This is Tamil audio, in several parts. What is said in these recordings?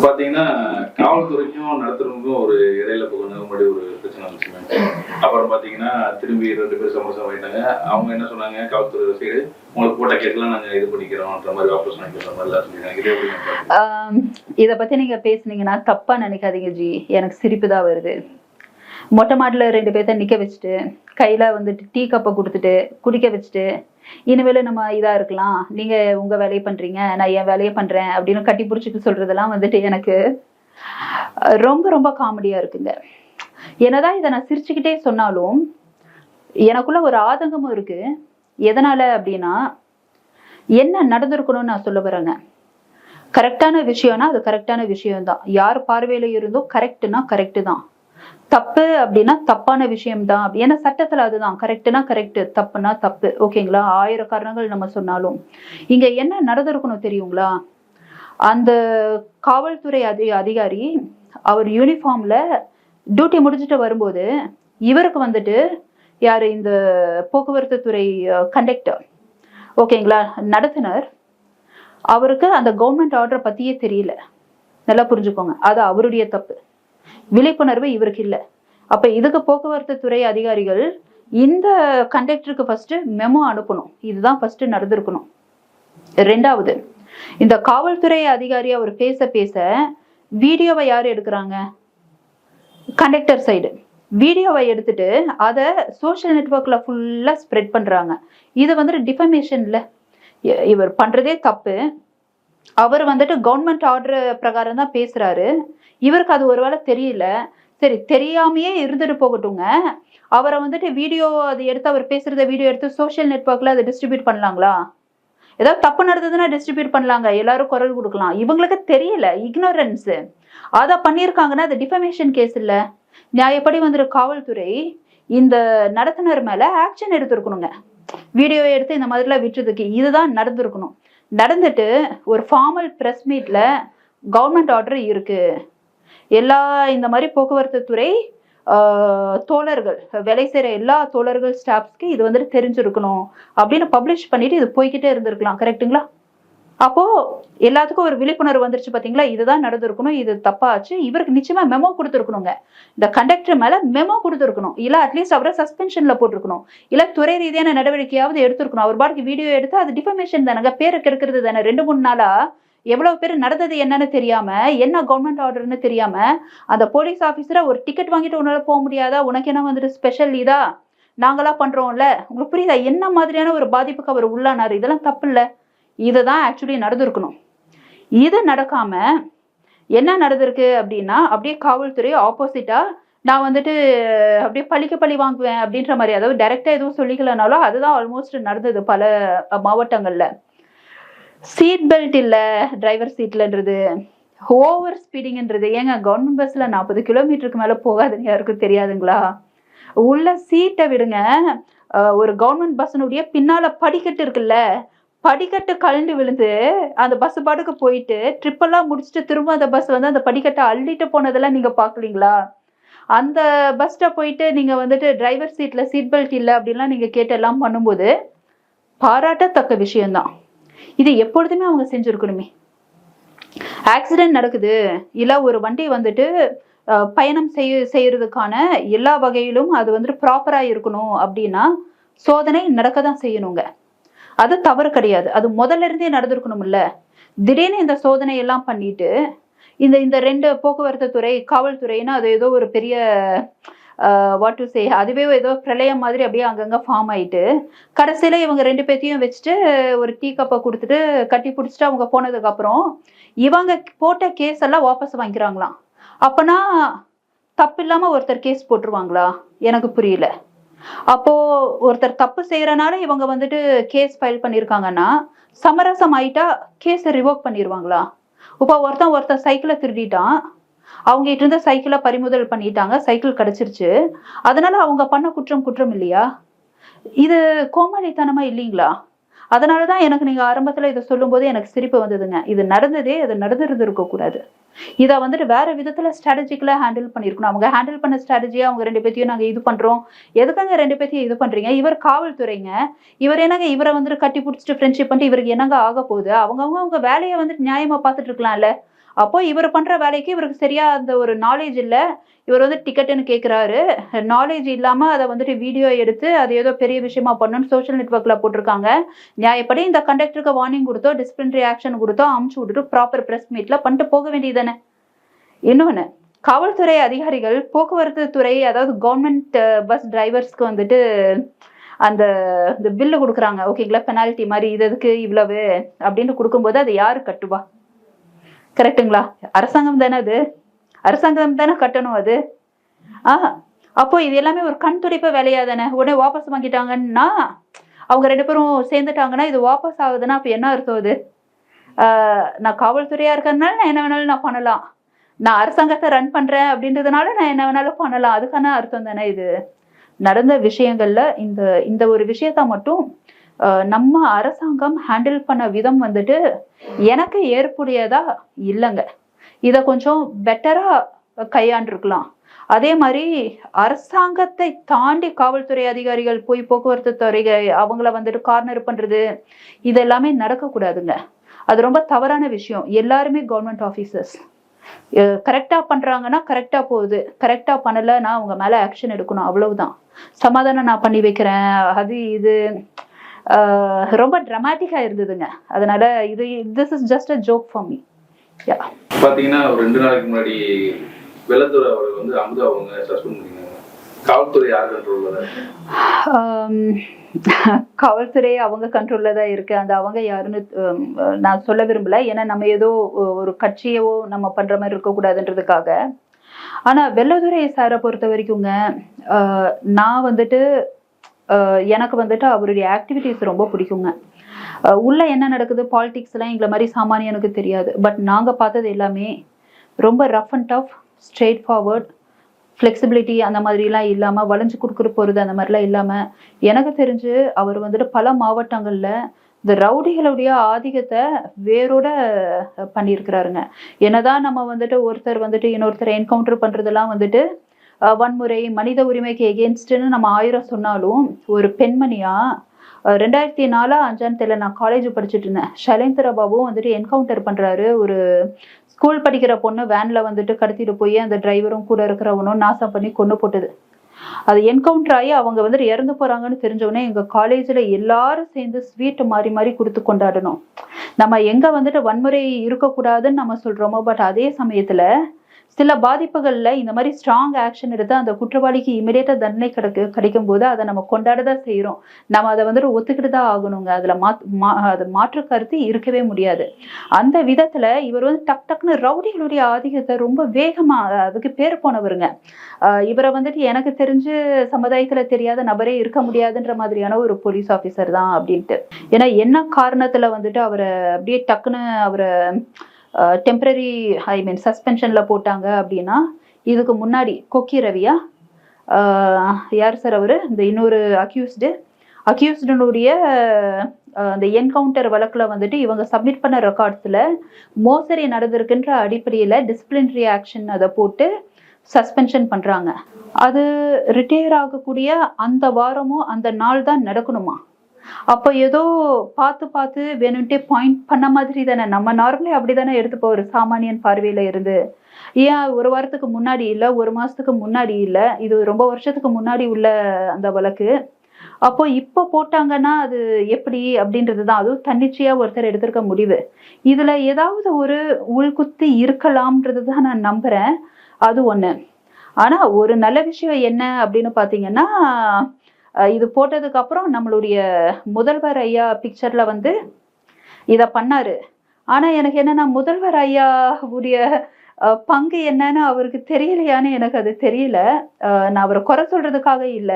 பாத்தீங்கன்னா காவல்துறைக்கும் நடத்துறவங்களுக்கும் ஒரு இடையில முன்னாடி ஒரு பிரச்சனை வந்துச்சு. அப்புறம் பாத்தீங்கன்னா திரும்பி 2 பேர் சமரசம் ஆயிட்டாங்க. அவங்க என்ன சொன்னாங்க, காவல்துறை சைடு உங்களுக்கு போட்ட கேஸ்லாம் நாங்க இது பண்ணிக்கிறோம்ன்ற மாதிரி வாபஸ் வாங்கிக்கிற மாதிரி எல்லாம் சொல்லிடுறாங்க. இதை பத்தி நீங்க பேசுனீங்கன்னா தப்பா நினைக்காதீங்க ஜி, எனக்கு சிரிப்பு தான் வருது. மொட்டை மாடில 2 பேர்த்த நிக்க வச்சுட்டு கையில வந்துட்டு டீ கப்பை கொடுத்துட்டு குடிக்க வச்சுட்டு இனிமேல நம்ம இதா இருக்கலாம், நீங்க உங்க வேலையை பண்றீங்க நான் என் வேலையை பண்றேன் அப்படின்னு கட்டி பிடிச்சிட்டு சொல்றதெல்லாம் வந்துட்டு எனக்கு ரொம்ப ரொம்ப காமெடியா இருக்குங்க. என்னதான் இதை நான் சிரிச்சுக்கிட்டே சொன்னாலும் எனக்குள்ள ஒரு ஆதங்கமும் இருக்கு. எதனால அப்படின்னா, என்ன நடந்திருக்கணும்னு நான் சொல்ல வரேங்க. கரெக்டான விஷயம்னா அது கரெக்டான விஷயம்தான். யார் பார்வையில இருந்தோ கரெக்ட்னா கரெக்டு தான், தப்பு அப்படின்னா தப்பான விஷயம்தான். ஏன்னா சட்டத்துல அதுதான், கரெக்டுனா கரெக்ட், தப்புனா தப்பு. ஓகேங்களா? 1000 காரணங்கள் நம்ம சொன்னாலும் இங்க என்ன நடந்திருக்கணும் தெரியுங்களா? அந்த காவல்துறை அதிகாரி அவர் யூனிஃபார்ம்ல டியூட்டி முடிச்சுட்டு வரும்போது இவருக்கு வந்துட்டு யாரு, இந்த போக்குவரத்து துறை கண்டக்டர், ஓகேங்களா, நடத்துனர், அவருக்கு அந்த கவர்மெண்ட் ஆர்டரை பத்தியே தெரியல. நல்லா புரிஞ்சுக்கோங்க, அது அவருடைய தப்பு. விழிப்புணர்வு இவருக்கு இல்லை. அப்ப இதுக்கு போக்குவரத்து துறை அதிகாரிகள் இந்த கண்டக்டருக்கு ஃபர்ஸ்ட் மெமோ அனுப்பணும். இதுதான் ஃபர்ஸ்ட் நடந்திருக்கணும். 2வது, இந்த காவல்துறை அதிகாரி அவர் பேச வீடியோவை யாரு எடுக்கிறாங்க? கண்டக்டர் சைடு வீடியோவை எடுத்துட்டு அதை சோசியல் நெட்வொர்க்ல ஃபுல்லா ஸ்ப்ரெட் பண்றாங்க. இது வந்துட்டு டிஃபமேஷன்ல இவர் பண்றதே தப்பு. அவர் வந்துட்டு கவர்மெண்ட் ஆர்டர் பிரகாரம் தான் பேசுறாரு. இவருக்கு அது ஒருவேளை தெரியல. சரி, தெரியாமையே இருந்துட்டு போகட்டுங்க. அவரை வந்துட்டு வீடியோ அதை எடுத்து அவர் பேசுறத வீடியோ எடுத்து சோசியல் நெட்வொர்க்ல அதை டிஸ்ட்ரிபியூட் பண்ணலாங்களா? ஏதாவது தப்பு நடந்ததுன்னா டிஸ்ட்ரிபியூட் பண்ணலாங்க, எல்லாரும் குரல் கொடுக்கலாம். இவங்களுக்கு தெரியல, இக்னோரன்ஸ். அதை பண்ணியிருக்காங்கன்னா அது டிஃபமேஷன் கேஸ் இல்ல. நியாயப்படி வந்துட்டு காவல்துறை இந்த நடத்துனர் மேல ஆக்ஷன் எடுத்திருக்கணுங்க. வீடியோ எடுத்து இந்த மாதிரிலாம் விட்டுறதுக்கு இதுதான் நடந்திருக்கணும். நடந்துட்டு ஒரு ஃபார்மல் பிரஸ் மீட்ல கவர்மெண்ட் ஆர்டர் இருக்கு, எல்லா இந்த மாதிரி போக்குவரத்து துறை தோழர்கள், வேலை செய்யற எல்லா தோழர்கள் ஸ்டாஃப்ஸ்க்கு இது வந்துட்டு தெரிஞ்சிருக்கணும் அப்படின்னு பப்ளிஷ் பண்ணிட்டு இது போய்கிட்டே இருந்திருக்கலாம். கரெக்டுங்களா? அப்போ எல்லாத்துக்கும் ஒரு விழிப்புணர்வு வந்துருச்சு. பாத்தீங்களா? இதுதான் நடந்திருக்கணும், இது தப்பாச்சு. இவருக்கு நிச்சயமா மெமோ கொடுத்துருக்கணுங்க. இந்த கண்டக்டர் மேல மெமோ கொடுத்துருக்கணும், இல்ல அட்லீஸ்ட் அவரை சஸ்பென்ஷன்ல போட்டிருக்கணும், இல்ல துறை ரீதியான நடவடிக்கையாவது எடுத்திருக்கணும். அவர் பாட்டுக்கு வீடியோ எடுத்து அது டிஃபமேஷன் தானங்க, பேரை கெடுக்கிறது தானே. 2-3 நாளா எவ்வளவு பேர் நடந்தது என்னன்னு தெரியாம, என்ன கவர்மெண்ட் ஆர்டர்னு தெரியாம அந்த போலீஸ் ஆபீசரை ஒரு டிக்கெட் வாங்கிட்டு உன்னால போக முடியாதா, உனக்கு என்ன வந்துட்டு ஸ்பெஷல் இதா, நாங்களா பண்றோம்ல, உங்களுக்கு புரியுதா என்ன மாதிரியான ஒரு பாதிப்புக்கு அவர் உள்ளானாரு? இதெல்லாம் தப்பு இல்ல. இதுதான் ஆக்சுவலி நடந்திருக்கணும். இது நடக்காம என்ன நடந்திருக்கு அப்படின்னா, அப்படியே காவல்துறை ஆப்போசிட்டா நான் வந்துட்டு அப்படியே பழிக்கு பழி வாங்குவேன் அப்படின்ற மாதிரி, அதாவது டைரக்டா எதுவும் சொல்லிக்கலனாலும் அதுதான் ஆல்மோஸ்ட் நடந்தது பல மாவட்டங்கள்ல. சீட் பெல்ட் இல்ல டிரைவர் சீட்லன்றது, ஓவர் ஸ்பீடிங்ன்றது. ஏங்க கவர்மெண்ட் பஸ்ல 40 கிலோமீட்டருக்கு மேல போகாதுன்னு யாருக்கும் தெரியாதுங்களா? உள்ள சீட்டை விடுங்க, ஒரு கவர்மெண்ட் பஸ்னுடைய பின்னால படிக்கட்டு இருக்குல்ல, படிக்கட்டு கழண்டு விழுந்து அந்த பஸ் பாட்டுக்கு போயிட்டு ட்ரிப்பெல்லாம் முடிச்சுட்டு திரும்ப அந்த பஸ் வந்து அந்த படிக்கட்டை அள்ளிட்டு போனதெல்லாம் நீங்க பாக்கலீங்களா? அந்த பஸ்ல போயிட்டு நீங்க வந்துட்டு டிரைவர் சீட்ல சீட் பெல்ட் இல்லை அப்படின்லாம் நீங்க கேட்டு எல்லாம் பண்ணும்போது பாராட்டத்தக்க விஷயம்தான். இது எப்பொழுதுமே அவங்க செஞ்சிருக்கணுமே. ஆக்சிடென்ட் நடக்குது, இல்ல ஒரு வண்டி வந்துட்டு பயணம் செய்யறதுக்கான எல்லா வகையிலும் அது வந்துட்டு ப்ராப்பரா இருக்கணும் அப்படின்னா சோதனை நடக்கதான் செய்யணுங்க. அது தவறு கிடையாது, அது முதல்ல இருந்தே நடந்திருக்கணும்ல. திடீர்னு இந்த சோதனை எல்லாம் பண்ணிட்டு இந்த 2 போக்குவரத்து துறை காவல்துறைன்னா அது ஏதோ ஒரு பெரிய வாட் டு சே, அதுவே ஏதோ பிரளயம் மாதிரி அப்படியே அங்கங்க ஃபார்ம் ஆயிட்டு கடைசியில இவங்க 2 பேத்தையும் வச்சுட்டு ஒரு டீ கப்பை கொடுத்துட்டு கட்டி பிடிச்சிட்டு அவங்க போனதுக்கு அப்புறம் இவங்க போட்ட கேஸ் எல்லாம் வாபஸ் வாங்கிக்கிறாங்களாம். அப்பனா தப்பு இல்லாம ஒருத்தர் கேஸ் போட்டுருவாங்களா? எனக்கு புரியல. அப்போ ஒருத்தர் தப்பு செய்யறனால இவங்க வந்துட்டு கேஸ் ஃபைல் பண்ணிருக்காங்கன்னா சமரசம் ஆயிட்டா கேஸை ரிவோக் பண்ணிடுவாங்களா? இப்போ ஒருத்தன் சைக்கிளை திருடிட்டான், அவங்க கிட்ட இருந்த சைக்கிளை பறிமுதல் பண்ணிட்டாங்க, சைக்கிள் கிடைச்சிருச்சு, அதனால அவங்க பண்ண குற்றம் இல்லையா? இது கோமாளித்தனமா இல்லைங்களா? அதனாலதான் எனக்கு நீங்க ஆரம்பத்துல இதை சொல்லும் போது எனக்கு சிரிப்பு வந்ததுங்க. இது நடந்ததே, அது நடந்திருக்க கூடாது. இதை வந்துட்டு வேற விதத்துல ஸ்ட்ராட்டஜிக்கலா ஹேண்டில் பண்ணிருக்கணும். அவங்க ஹேண்டில் பண்ண ஸ்ட்ராட்டஜியா அவங்க 2 பேத்தையும் நாங்க இது பண்றோம், எதுக்காங்க 2 பேத்தையும் இது பண்றீங்க? இவர் காவல்துறைங்க, இவர் என்னங்க இவரை வந்துட்டு கட்டி பிடிச்சிட்டு ஃப்ரெண்ட்ஷிப் பண்ணிட்டு இவருக்கு என்னங்க ஆக போகுது? அவங்க வேலையை வந்துட்டு நியாயமா பார்த்துட்டு இருக்கலாம்ல. அப்போ இவர் பண்ற வேலைக்கு இவருக்கு சரியா அந்த ஒரு நாலேஜ் இல்ல. இவர் வந்து டிக்கெட்டுன்னு கேட்குறாரு. நாலேஜ் இல்லாம அதை வந்துட்டு வீடியோ எடுத்து அது ஏதோ பெரிய விஷயமா பண்ணணும்னு சோஷியல் நெட்வொர்க்ல போட்டிருக்காங்க. நியாயப்படி இந்த கண்டக்டருக்கு வார்னிங் கொடுத்தோ டிசிப்ளினரி ஆக்ஷன் கொடுத்தோ அமுச்சு விட்டுட்டு ப்ராப்பர் பிரஸ் மீட்ல பண்ணிட்டு போக வேண்டியதானே. இன்னொன்னு, காவல்துறை அதிகாரிகள் போக்குவரத்து துறை, அதாவது கவர்மெண்ட் பஸ் டிரைவர்ஸ்க்கு வந்துட்டு அந்த பில்லு கொடுக்குறாங்க ஓகேங்களா, பெனால்ட்டி மாதிரி, இது எதுக்கு இவ்வளவு அப்படின்னு கொடுக்கும்போது அதை யாரு கட்டுவா? கரெக்டுங்களா? அரசாங்கம் தானே அது, அரசாங்கம் தானே கட்டணும் அது. அப்போ இது எல்லாமே ஒரு கண் துடைப்ப வேலையா தானே. உடனே வாபஸ் வாங்கிட்டாங்கன்னா, அவங்க 2 பேரும் சேர்ந்துட்டாங்கன்னா இது வாபஸ் ஆகுதுன்னா அப்ப என்ன அர்த்தம் அது? நான் காவல்துறையா இருக்கிறதுனால நான் என்ன வேணாலும் நான் பண்ணலாம், நான் அரசாங்கத்தை ரன் பண்றேன் அப்படின்றதுனால நான் என்ன வேணாலும் பண்ணலாம், அதுக்கான அர்த்தம் தானே இது? நடந்த விஷயங்கள்ல இந்த ஒரு விஷயத்த மட்டும் நம்ம அரசாங்கம் ஹேண்டில் பண்ண விதம் வந்துட்டு எனக்கு ஏற்புடையதா இல்லைங்க. இதை கொஞ்சம் பெட்டரா கையாண்டிருக்கலாம். அதே மாதிரி அரசாங்கத்தை தாண்டி காவல்துறை அதிகாரிகள் போய் போக்குவரத்து துறை அவங்கள வந்துட்டு கார்னர் பண்றது இது எல்லாமே நடக்கக்கூடாதுங்க. அது ரொம்ப தவறான விஷயம். எல்லாருமே கவர்மெண்ட் ஆஃபீஸர்ஸ். கரெக்டா பண்றாங்கன்னா கரெக்டா போகுது, கரெக்டா பண்ணலன்னா அவங்க மேல ஆக்ஷன் எடுக்கணும், அவ்வளவுதான். சமாதானம் நான் பண்ணி வைக்கிறேன் அது இது ரொம்ப டிராமாட்டிக்கா இருந்ததுங்க. அதனால this is just a joke for me. பாத்தீங்கன்னா 2 நாளைக்கு முன்னாடி வெள்ளத்துறை அவர்கள் வந்து அமுதா அவங்க சஸ்பெண்ட் பண்ணிருக்காங்க. காவல்துறை யார் கண்ட்ரோல்ல தான்? காவல்துறை அவங்க கண்ட்ரோல்ல தான் இருக்கு. அந்த அவங்க யாருன்னு நான் சொல்ல விரும்பல. ஏன்னா நம்ம ஏதோ ஒரு கட்சியவோ நம்ம பண்ற மாதிரி இருக்கக்கூடாதுன்றதுக்காக. ஆனா வெள்ளத்துறை சாரை பொறுத்த வரைக்குங்க, நான் வந்துட்டு எனக்கு வந்துட்டு அவருடைய ஆக்டிவிட்டிஸ் ரொம்ப பிடிக்குங்க. உள்ள என்ன நடக்குது பாலிடிக்ஸ் எல்லாம் எங்களை மாதிரி சாமானியனுக்கு தெரியாது. பட் நாங்க பார்த்தது எல்லாமே ரொம்ப rough and tough, straight forward, flexibility அந்த மாதிரிலாம் இல்லாமல், வளைஞ்சு கொடுக்குற போகிறது அந்த மாதிரிலாம் இல்லாமல், எனக்கு தெரிஞ்சு அவர் வந்துட்டு பல மாவட்டங்களில் இந்த ரவுடிகளுடைய ஆதிக்கத்தை வேரோட பண்ணியிருக்கிறாருங்க. என்னதான் நம்ம வந்துட்டு ஒருத்தர் வந்துட்டு இன்னொருத்தரை என்கவுண்டர் பண்ணுறதெல்லாம் வந்துட்டு வன்முறை, மனித உரிமைக்கு எகெயின்ஸ்ட்னு நம்ம 1000 சொன்னாலும், ஒரு பெண்மணியா 2004-5 தெரியல, நான் காலேஜ் படிச்சுட்டு இருந்தேன், ஷைலேந்திர பாபு வந்துட்டு என்கவுண்டர் பண்றாரு. ஒரு ஸ்கூல் படிக்கிற பொண்ணு வேன்ல வந்துட்டு கடத்திட்டு போய் அந்த டிரைவரும் கூட இருக்கிறவனும் நாசம் பண்ணி கொண்டு போட்டது. அது என்கவுண்டர் ஆகி அவங்க வந்துட்டு இறந்து போறாங்கன்னு தெரிஞ்சவொடனே எங்க காலேஜ்ல எல்லாரும் சேர்ந்து ஸ்வீட் மாறி மாறி கொடுத்து கொண்டாடணும். நம்ம எங்க வந்துட்டு வன்முறை இருக்கக்கூடாதுன்னு நம்ம சொல்றோமோ, பட் அதே சமயத்துல சில பாதிப்புகள்ல இந்த மாதிரி ஸ்ட்ராங் ஆக்ஷன் எடுத்து அந்த குற்றவாளிக்கு இமிடியேட்டா தண்டனை கிடைக்கும் போது அதை நம்ம கொண்டாடதான் செய்யறோம். நம்ம அதை வந்துட்டு ஒத்துக்கிட்டு தான் ஆகணுங்க. அதுல அது மாற்று கருத்து இருக்கவே முடியாது. அந்த விதத்துல இவர் வந்து டக்குன்னு ரவுடிகளுடைய ஆதிக்கத்தை ரொம்ப வேகமா, அதுக்கு பேர் போனவருங்க. இவரை வந்துட்டு எனக்கு தெரிஞ்சு சமுதாயத்துல தெரியாத நபரே இருக்க முடியாதுன்ற மாதிரியான ஒரு போலீஸ் ஆஃபீஸர் தான் அப்படின்ட்டு. ஏன்னா என்ன காரணத்துல வந்துட்டு அவரை அப்படியே டக்குன்னு அவரை டெம்பரரி சஸ்பென்ஷன்ல போட்டாங்க அப்படின்னா, இதுக்கு முன்னாடி கொக்கி ரவியா யார் சார் அவரு, இந்த இன்னொரு அக்யூஸ்டுடைய அந்த என்கவுண்டர் வழக்குல வந்துட்டு இவங்க சப்மிட் பண்ண ரெக்கார்ட்ஸ்ல மோசடி நடந்திருக்குன்ற அடிப்படையில டிசிப்ளினரி ஆக்ஷன் அதை போட்டு சஸ்பென்ஷன் பண்றாங்க. அது ரிட்டையர் ஆகக்கூடிய அந்த வாரமும் அந்த நாள் தான் நடக்கணுமா? அப்போ ஏதோ பார்த்து வேணும்ட்டே பாயிண்ட் பண்ண மாதிரி தானே. நம்ம நார்மலி அப்படிதானே எடுத்துப்போம் ஒரு சாமானியன் பார்வையில இருந்து. ஏன் ஒரு வாரத்துக்கு முன்னாடி இல்ல, ஒரு மாசத்துக்கு முன்னாடி இல்ல, இது ரொம்ப வருஷத்துக்கு முன்னாடி உள்ள அந்த வழக்கு. அப்போ இப்போ போட்டாங்கன்னா அது எப்படி அப்படின்றதுதான். அதுவும் தன்னிச்சையா ஒருத்தர் எடுத்திருக்க முடிவு. இதுல ஏதாவது ஒரு உள்குத்து இருக்கலாம்ன்றது தான் நான் நம்புறேன். அது ஒண்ணு. ஆனா ஒரு நல்ல விஷயம் என்ன அப்படின்னு பாத்தீங்கன்னா, இது போட்டதுக்கு அப்புறம் நம்மளுடைய முதல்வர் ஐயா பிக்சர்ல வந்து இத பண்ணாரு. ஆனா எனக்கு என்னன்னா, முதல்வர் ஐயா உடைய பங்கு என்னன்னு அவருக்கு தெரியலையான்னு எனக்கு அது தெரியல. நான் அவரை குறை சொல்றதுக்காக இல்ல.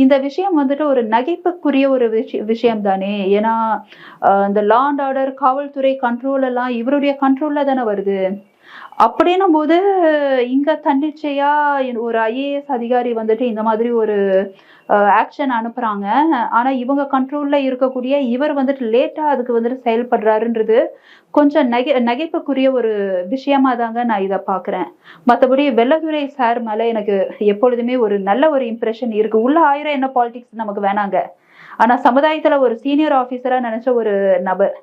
இந்த விஷயம் வந்துட்டு ஒரு நகைப்புக்குரிய ஒரு விஷயம் தானே. ஏன்னா இந்த லா அண்ட் ஆர்டர், காவல்துறை கண்ட்ரோல் எல்லாம் இவருடைய கண்ட்ரோல்ல தானே வருது. அப்படின்னும் போது இங்க தன்னிச்சையா ஒரு IAS அதிகாரி வந்துட்டு இந்த மாதிரி ஒரு ஆக்ஷன் அனுப்புறாங்க. ஆனா இவங்க கண்ட்ரோல்ல இருக்கக்கூடிய இவர் வந்துட்டு லேட்டா அதுக்கு வந்துட்டு செயல்படுறாருன்றது கொஞ்சம் நகைப்புக்குரிய ஒரு விஷயமா தாங்க நான் இதை பாக்குறேன். மற்றபடி வெள்ளத்துறை சார் மேல எனக்கு எப்பொழுதுமே ஒரு நல்ல ஒரு இம்ப்ரெஷன் இருக்கு. உள்ள 1000 என்ன பாலிடிக்ஸ் நமக்கு வேணாங்க. ஆனா சமுதாயத்துல ஒரு சீனியர் ஆபீசரா நினைச்ச ஒரு நபர்,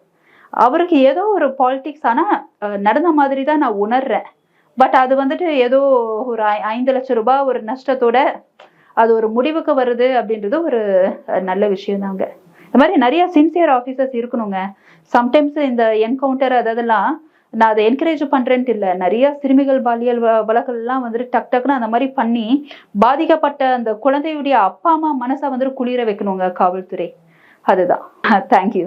அவருக்கு ஏதோ ஒரு பாலிடிக்ஸ் ஆனா நடந்த மாதிரி தான் நான் உணர்றேன். பட் அது வந்துட்டு ஏதோ ஒரு 5 லட்சம் ரூபாய் ஒரு நஷ்டத்தோட அது ஒரு முடிவுக்கு வருது அப்படின்றது ஒரு நல்ல விஷயம் தாங்க. இந்த மாதிரி நிறைய சின்சியர் ஆஃபீஸர்ஸ் இருக்கணுங்க. சம்டைம்ஸ் இந்த என்கவுண்டர் அதெல்லாம் நான் அதை என்கரேஜ் பண்றேன்ட்டு இல்லை. நிறைய சிறுமிகள் பாலியல் வழக்கெல்லாம் வந்துட்டு டக்குன்னு அந்த மாதிரி பண்ணி பாதிக்கப்பட்ட அந்த குழந்தையுடைய அப்பா அம்மா மனசை வந்துட்டு குளிர வைக்கணுங்க காவல்துறை. அதுதான். தேங்க்யூ.